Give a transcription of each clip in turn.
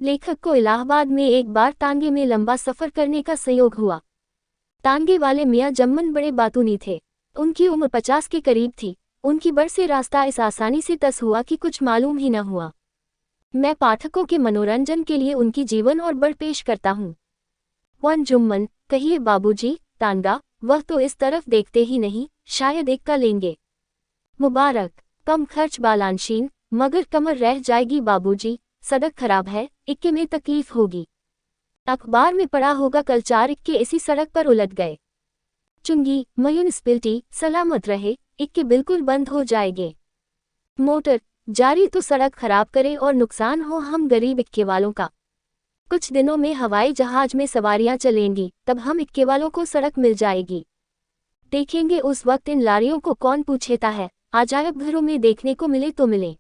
लेखक को इलाहाबाद में एक बार तांगे में लंबा सफर करने का संयोग हुआ। तांगे वाले मियाँ जम्मन बड़े बातूनी थे। उनकी उम्र 50 के करीब थी। उनकी बड़ से रास्ता इस आसानी से तस हुआ कि कुछ मालूम ही न हुआ। मैं पाठकों के मनोरंजन के लिए उनकी जीवन और बढ़ पेश करता हूँ। वन जुम्मन, कहिए बाबूजी। तांगा, वह तो इस तरफ देखते ही नहीं, शायद एक का लेंगे। मुबारक, कम खर्च बालानशीन, मगर कमर रह जाएगी बाबूजी। सड़क खराब है, इक्के में तकलीफ होगी। अखबार में पढ़ा होगा कल 4 इक्के इसी सड़क पर उलट गए। चुंगी, म्यूनिसिपैलिटी, सलामत रहे, इक्के बिल्कुल बंद हो जाएंगे। मोटर, जारी तो सड़क खराब करे और नुकसान हो हम गरीब इक्के वालों का। कुछ दिनों में हवाई जहाज में सवारियां चलेंगी, तब हम इक्के वालों को सड़क मिल जाएगी। देखेंगे उस वक्त इन लारियों को कौन पूछेता है। अजायब घरों में देखने को मिले तो मिले,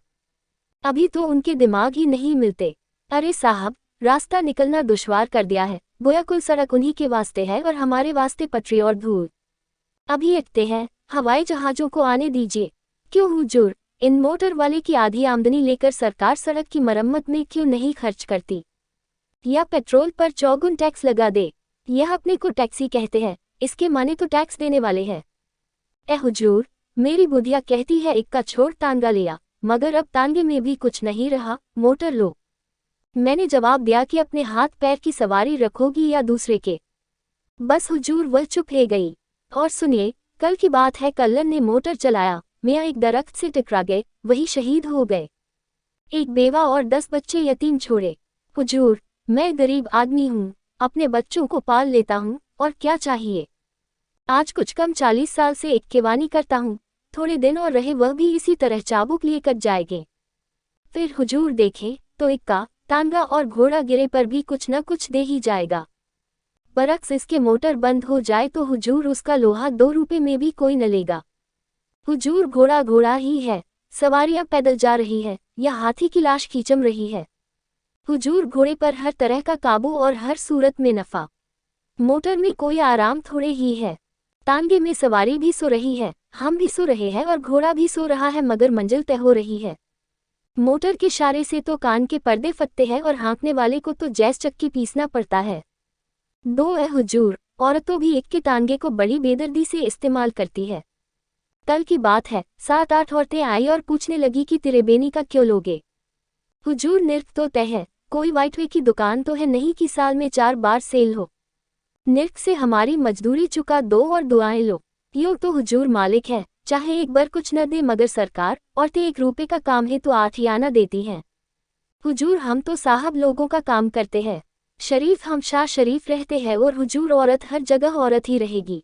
अभी तो उनके दिमाग ही नहीं मिलते। अरे साहब, रास्ता निकलना दुश्वार कर दिया है। गोया कुल सड़क उन्हीं के वास्ते है और हमारे वास्ते पटरी और धूल। अभी अटते हैं, हवाई जहाज़ों को आने दीजिए। क्यों हुजूर, इन मोटर वाले की आधी आमदनी लेकर सरकार सड़क की मरम्मत में क्यों नहीं खर्च करती? या पेट्रोल पर चौगुन टैक्स लगा दे। यह अपने को टैक्सी कहते हैं, इसके माने तो टैक्स देने वाले हैं। ए हुजूर, मेरी बुधिया कहती है इक्का छोड़ तांगा लिया, मगर अब तांगे में भी कुछ नहीं रहा, मोटर लो। मैंने जवाब दिया कि अपने हाथ पैर की सवारी रखोगी या दूसरे के। बस हुजूर वह चुप है गई। और सुनिए, कल की बात है, कल्लन ने मोटर चलाया, मियाँ एक दरख्त से टकरा गए, वही शहीद हो गए। एक बेवा और 10 बच्चे यतीम छोड़े। हुजूर, मैं गरीब आदमी हूँ, अपने बच्चों को पाल लेता हूँ, और क्या चाहिए। आज कुछ कम 40 साल से इक्केवानी करता हूँ, थोड़े दिन और रहे वह भी इसी तरह चाबुक लिए कट जाएंगे। फिर हुजूर देखें तो इक्का, तांगा और घोड़ा गिरे पर भी कुछ न कुछ दे ही जाएगा। बरक्स इसके मोटर बंद हो जाए तो हुजूर उसका लोहा 2 रुपए में भी कोई न लेगा। हुजूर घोड़ा घोड़ा ही है, सवारियां पैदल जा रही है या हाथी की लाश खींचम रही है। हुजूर घोड़े पर हर तरह का काबू और हर सूरत में नफा। मोटर में कोई आराम थोड़े ही है। तांगे में सवारी भी सो रही है, हम भी सो रहे हैं और घोड़ा भी सो रहा है, मगर मंजिल तय हो रही है। मोटर के इशारे से तो कान के पर्दे फटते हैं और हाँकने वाले को तो जैस चक्की पीसना पड़ता है। दो ए हुजूर, औरतों भी एक के तांगे को बड़ी बेदर्दी से इस्तेमाल करती है। कल की बात है, 7-8 औरतें आई और पूछने लगी कि तिरेबेनी का क्यों लोगे। हुजूर निर्क तो तय है, कोई वाइटवे की दुकान तो है नहीं कि साल में 4 बार सेल हो। निर्क से हमारी मजदूरी चुका दो और दुआएं लो। यो तो हुजूर मालिक है, चाहे एक बार कुछ न दे, मगर सरकार औरतें 1 रुपए का काम है तो 8 आना देती हैं। हुजूर हम तो साहब लोगों का काम करते हैं, शरीफ हम शाह शरीफ रहते हैं, और हुजूर औरत हर जगह औरत ही रहेगी।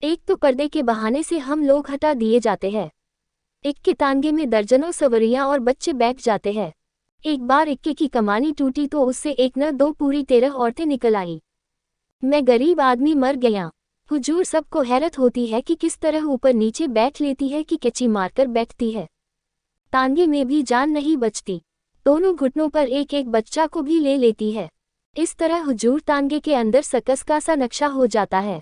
एक तो पर्दे के बहाने से हम लोग हटा दिए जाते हैं। एक के तांगे में दर्जनों सवरियां और बच्चे बैठ जाते हैं। एक बार इक्के की कमानी टूटी तो उससे 1 न 2 पूरी 13 औरतें निकल आई। मैं गरीब आदमी मर गया। हुजूर सबको हैरत होती है कि किस तरह ऊपर नीचे बैठ लेती है कि कैची मारकर बैठती है। तांगे में भी जान नहीं बचती, दोनों घुटनों पर एक एक बच्चा को भी ले लेती है। इस तरह हुजूर तांगे के अंदर सकस का सा नक्शा हो जाता है।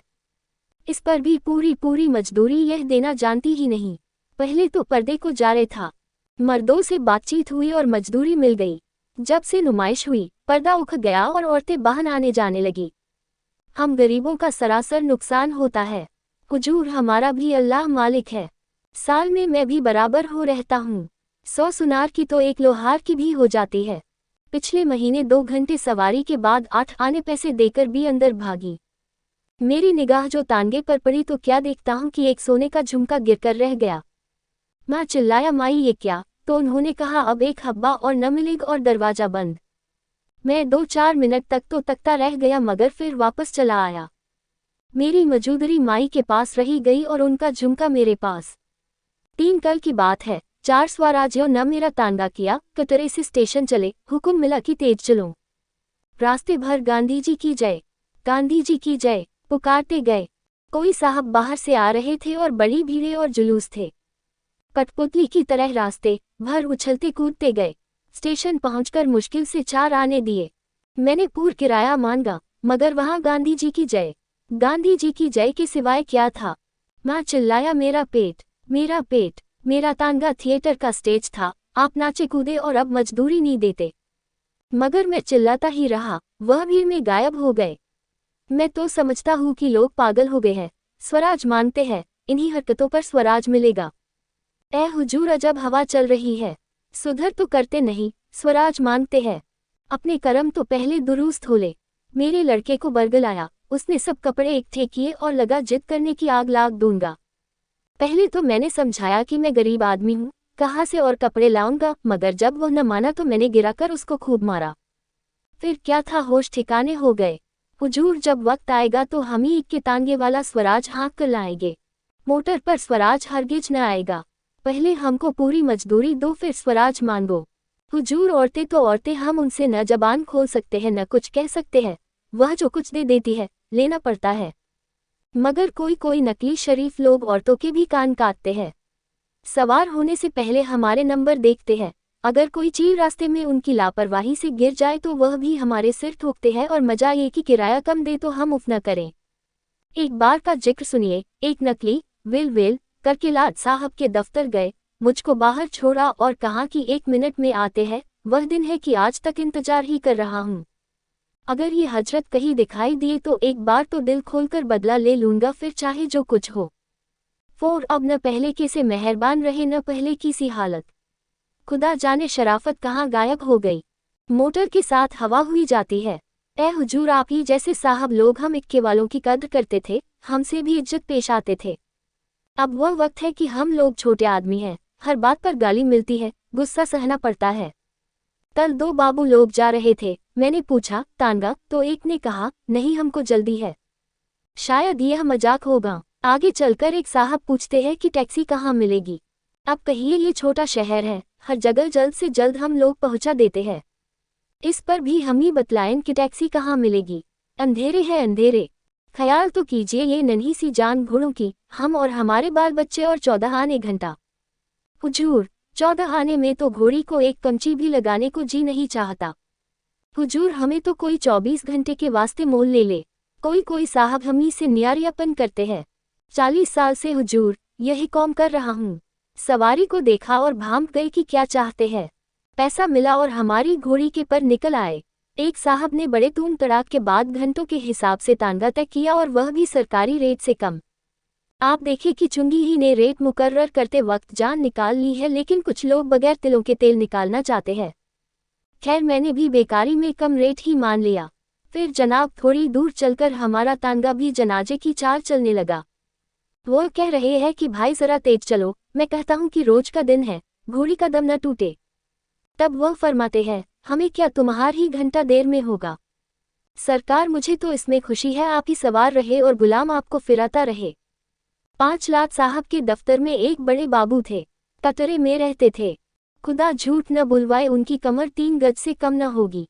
इस पर भी पूरी पूरी मजदूरी यह देना जानती ही नहीं। पहले तो पर्दे को जारे था, मर्दों से बातचीत हुई और मजदूरी मिल गई। जब से नुमाइश हुई, पर्दा उठ गया और औरतें बाहर आने जाने लगी। हम गरीबों का सरासर नुकसान होता है। हुजूर हमारा भी अल्लाह मालिक है, साल में मैं भी बराबर हो रहता हूँ। 100 सुनार की तो 1 लोहार की भी हो जाती है। पिछले महीने 2 घंटे सवारी के बाद 8 आने पैसे देकर भी अंदर भागी। मेरी निगाह जो तांगे पर पड़ी तो क्या देखता हूँ कि एक सोने का झुमका गिरकर रह गया। मैं चिल्लाया, माई ये क्या? तो उन्होंने कहा अब एक हब्बा और न मिलेगा और दरवाजा बंद। मैं 2-4 मिनट तक तो तकता रह गया, मगर फिर वापस चला आया। मेरी मजूदरी माई के पास रही गई और उनका झुमका मेरे पास। 3 कल की बात है, 4 स्वराज्यों न मेरा तांगा किया, कटरे से स्टेशन चले, हुक्म मिला कि तेज चलो। रास्ते भर गांधी जी की जय, गांधी जी की जय पुकारते गए। कोई साहब बाहर से आ रहे थे और बड़ी भीड़ें और जुलूस थे। कठपुतली की तरह रास्ते भर उछलते कूदते गए। स्टेशन पहुंचकर मुश्किल से 4 आने दिए। मैंने पूर्ण किराया मांगा, मगर वहां गांधी जी की जय, गांधी जी की जय के सिवाय क्या था। मैं चिल्लाया, मेरा पेट, मेरा पेट। मेरा तांगा थिएटर का स्टेज था, आप नाचे कूदे और अब मजदूरी नहीं देते। मगर मैं चिल्लाता ही रहा, वह भीड़ में गायब हो गए। मैं तो समझता हूँ कि लोग पागल हो गए हैं, स्वराज मानते हैं, इन्हीं हरकतों पर स्वराज मिलेगा। ए हुजूर, अजब हवा चल रही है, सुधर तो करते नहीं, स्वराज मानते हैं, अपने कर्म तो पहले दुरुस्त हो ले। मेरे लड़के को बरगलाया, उसने सब कपड़े इकट्ठे किए और लगा जिद करने की आग लाग दूंगा। पहले तो मैंने समझाया कि मैं गरीब आदमी हूँ, कहाँ से और कपड़े लाऊंगा, मगर जब वह न माना तो मैंने गिराकर उसको खूब मारा। फिर क्या था, होश ठिकाने हो गए। हुजूर, जब वक्त आएगा तो हम ही इक्के तांगे वाला स्वराज हाँक कर लाएंगे। मोटर पर स्वराज हरगिज न आएगा, पहले हमको पूरी मजदूरी दो फिर स्वराज मांगो। हुजूर, औरतें तो औरतें, हम उनसे न जबान खोल सकते हैं न कुछ कह सकते हैं, वह जो कुछ दे देती है लेना पड़ता है। मगर कोई कोई नकली शरीफ लोग औरतों के भी कान काटते हैं। सवार होने से पहले हमारे नंबर देखते हैं, अगर कोई चील रास्ते में उनकी लापरवाही से गिर जाए तो वह भी हमारे सिर ठोकते हैं, और मजा ये कि किराया कम दे तो हम उफ न करें। एक बार का जिक्र सुनिए। एक नकली विल विल करके लाट साहब के दफ्तर गए, मुझको बाहर छोड़ा और कहा कि 1 मिनट में आते हैं। वह दिन है कि आज तक इंतजार ही कर रहा हूँ। अगर ये हजरत कहीं दिखाई दिए तो एक बार तो दिल खोलकर बदला ले लूंगा, फिर चाहे जो कुछ हो। फोर अब न पहले के से मेहरबान रहे न पहले की सी हालत। खुदा जाने शराफत कहाँ गायब हो गई। मोटर के साथ हवा हुई जाती है। ए हुजूर, आप ही जैसे साहब लोग हम इक्के वालों की कद्र करते थे, हमसे भी इज्जत पेश आते थे। अब वह वक्त है कि हम लोग छोटे आदमी हैं, हर बात पर गाली मिलती है, गुस्सा सहना पड़ता है। कल 2 बाबू लोग जा रहे थे, मैंने पूछा तांगा, तो एक ने कहा नहीं हमको जल्दी है। शायद यह मजाक होगा। आगे चलकर एक साहब पूछते हैं कि टैक्सी कहाँ मिलेगी। अब कहिए, ये छोटा शहर है, हर जगह जल्द से जल्द हम लोग पहुंचा देते हैं। इस पर भी हम ही बतलाएं कि टैक्सी कहाँ मिलेगी। अंधेरे है अंधेरे। ख्याल तो कीजिए ये नन्ही सी जान घोड़ों की, हम और हमारे बाल बच्चे और 14 आने घंटा। हुजूर, 14 आने में तो घोड़ी को एक कमची भी लगाने को जी नहीं चाहता। हुजूर, हमें तो कोई 24 घंटे के वास्ते मोल ले ले। कोई कोई साहब हम ही से न्यारियापन करते हैं। 40 साल से हुजूर यही कौम कर रहा हूँ। सवारी को देखा और भांप गए कि क्या चाहते हैं। पैसा मिला और हमारी घोड़ी के पर निकल आए। एक साहब ने बड़े तूम तड़ाक के बाद घंटों के हिसाब से तांगा तय किया, और वह भी सरकारी रेट से कम। आप देखें कि चुंगी ही ने रेट मुकर्रर करते वक्त जान निकाल ली है, लेकिन कुछ लोग बगैर तिलों के तेल निकालना चाहते हैं। खैर, मैंने भी बेकारी में कम रेट ही मान लिया। फिर जनाब थोड़ी दूर चलकर हमारा तांगा भी जनाजे की चाल चलने लगा। वो कह रहे हैं कि भाई जरा तेज चलो, मैं कहता हूँ कि रोज का दिन है, घोड़ी का दम न टूटे। तब वह फरमाते हैं हमें क्या, तुम्हार ही घंटा देर में होगा। सरकार, मुझे तो इसमें खुशी है, आप ही सवार रहे और गुलाम आपको फिराता रहे। 5 लाख साहब के दफ्तर में एक बड़े बाबू थे, कतरे में रहते थे। खुदा झूठ न बुलवाए, उनकी कमर 3 गज से कम न होगी।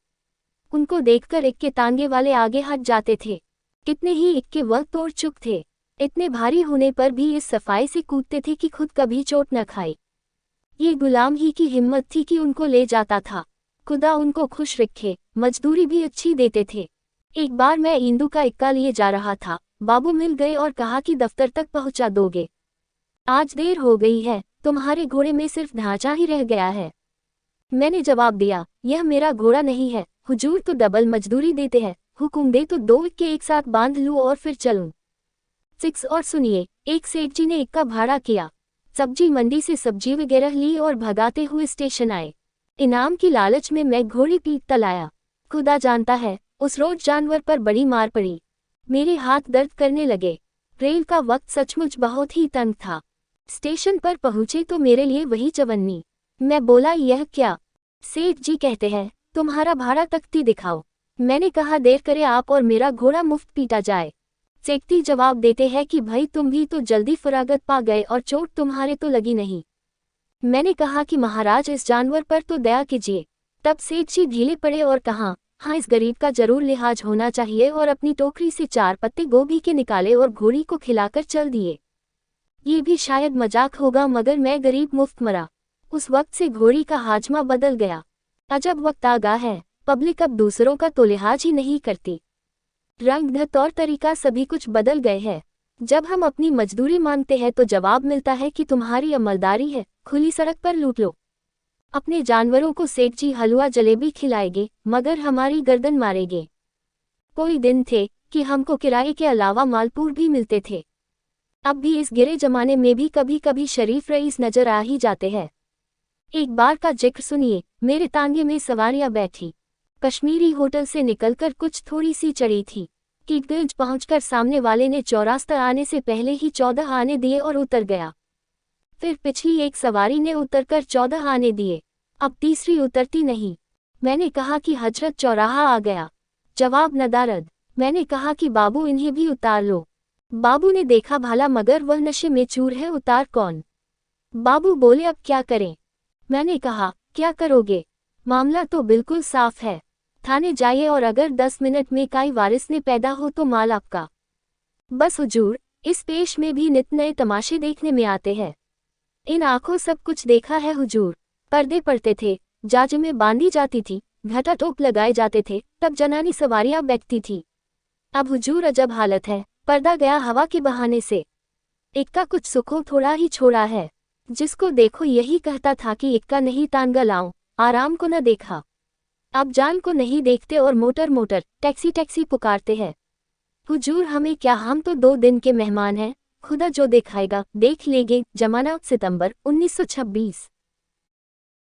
उनको देखकर इक्के तांगे वाले आगे हट जाते थे। कितने ही इक्के वह तोड़ चुक थे, इतने भारी होने पर भी इस सफाई से कूदते थे कि खुद कभी चोट न खाई। ये गुलाम ही की हिम्मत थी कि उनको ले जाता था। खुदा उनको खुश रखे, मजदूरी भी अच्छी देते थे। एक बार मैं इंदू का इक्का लिए जा रहा था, बाबू मिल गए और कहा कि दफ्तर तक पहुंचा दोगे। आज देर हो गई है, तुम्हारे घोड़े में सिर्फ ढांचा ही रह गया है। मैंने जवाब दिया, यह मेरा घोड़ा नहीं है, हुजूर तो डबल मजदूरी देते हैं, हुक्म दे तो 2 इक्के एक साथ बांध लूं और फिर चलूं। 6 और सुनिए, एक सेठ जी ने इक्का भाड़ा किया, सब्जी मंडी से सब्जी वगैरह ली और भगाते हुए स्टेशन आए। इनाम की लालच में मैं घोड़ी पीटता लाया। खुदा जानता है, उस रोज जानवर पर बड़ी मार पड़ी, मेरे हाथ दर्द करने लगे। रेल का वक्त सचमुच बहुत ही तंग था। स्टेशन पर पहुंचे तो मेरे लिए वही चवन्नी। मैं बोला, यह क्या? सेठ जी कहते हैं, तुम्हारा भाड़ा तख्ती दिखाओ। मैंने कहा, देर करे आप और मेरा घोड़ा मुफ्त पीटा जाए। सेठती जवाब देते हैं कि भाई तुम भी तो जल्दी फरागत पा गए और चोट तुम्हारे तो लगी नहीं। मैंने कहा कि महाराज इस जानवर पर तो दया कीजिए। तब सेठ जी ढीले पड़े और कहा, हाँ इस गरीब का जरूर लिहाज होना चाहिए, और अपनी टोकरी से 4 पत्ते गोभी के निकाले और घोड़ी को खिलाकर चल दिए। ये भी शायद मजाक होगा, मगर मैं गरीब मुफ्त मरा। उस वक्त से घोड़ी का हाजमा बदल गया। अजब वक्त आ गया है, पब्लिक अब दूसरों का तो लिहाज ही नहीं करती। रंग ढंग तौर तरीका सभी कुछ बदल गए हैं। जब हम अपनी मजदूरी मांगते हैं तो जवाब मिलता है कि तुम्हारी अमलदारी है, खुली सड़क पर लूट लो। अपने जानवरों को सेठ जी हलवा जलेबी खिलाएंगे मगर हमारी गर्दन मारेंगे। कोई दिन थे कि हमको किराए के अलावा मालपूर भी मिलते थे। अब भी इस गिरे जमाने में भी कभी कभी शरीफ रईस नजर आ ही जाते हैं। एक बार का जिक्र सुनिए। मेरे तांगे में सवारियां बैठी कश्मीरी होटल से निकलकर कुछ थोड़ी सी चढ़ी थी। कीटगंज पहुंचकर सामने वाले ने चौरास्ता आने से पहले ही 14 आने दिए और उतर गया। फिर पिछली एक सवारी ने उतरकर 14 आने दिए। अब तीसरी उतरती नहीं। मैंने कहा कि हजरत चौराहा आ गया। जवाब नदारद। मैंने कहा कि बाबू इन्हें भी उतार लो। बाबू ने देखा भाला मगर वह नशे में चूर है, उतार कौन। बाबू बोले अब क्या करें। मैंने कहा क्या करोगे, मामला तो बिल्कुल साफ है। थाने जाइए और अगर 10 मिनट में कोई वारिस ने पैदा हो तो माल आपका। बस हुजूर, इस पेश में भी नित नए तमाशे देखने में आते हैं। इन आंखों सब कुछ देखा है हुजूर। पर्दे पड़ते थे, जाजिमें बांधी जाती थी, घटा टोप लगाए जाते थे, तब जनानी सवारियां बैठती थी। अब हुजूर अजब हालत है, पर्दा गया हवा के बहाने से। इक्का कुछ सुखो थोड़ा ही छोड़ा है। जिसको देखो यही कहता था कि इक्का नहीं तानगा लाऊं, आराम को न देखा। अब जान को नहीं देखते और मोटर मोटर टैक्सी टैक्सी पुकारते हैं। हुजूर हमें क्या, हम तो 2 दिन के मेहमान हैं। खुदा जो दिखाएगा देख लेंगे। जमाना सितंबर 1926।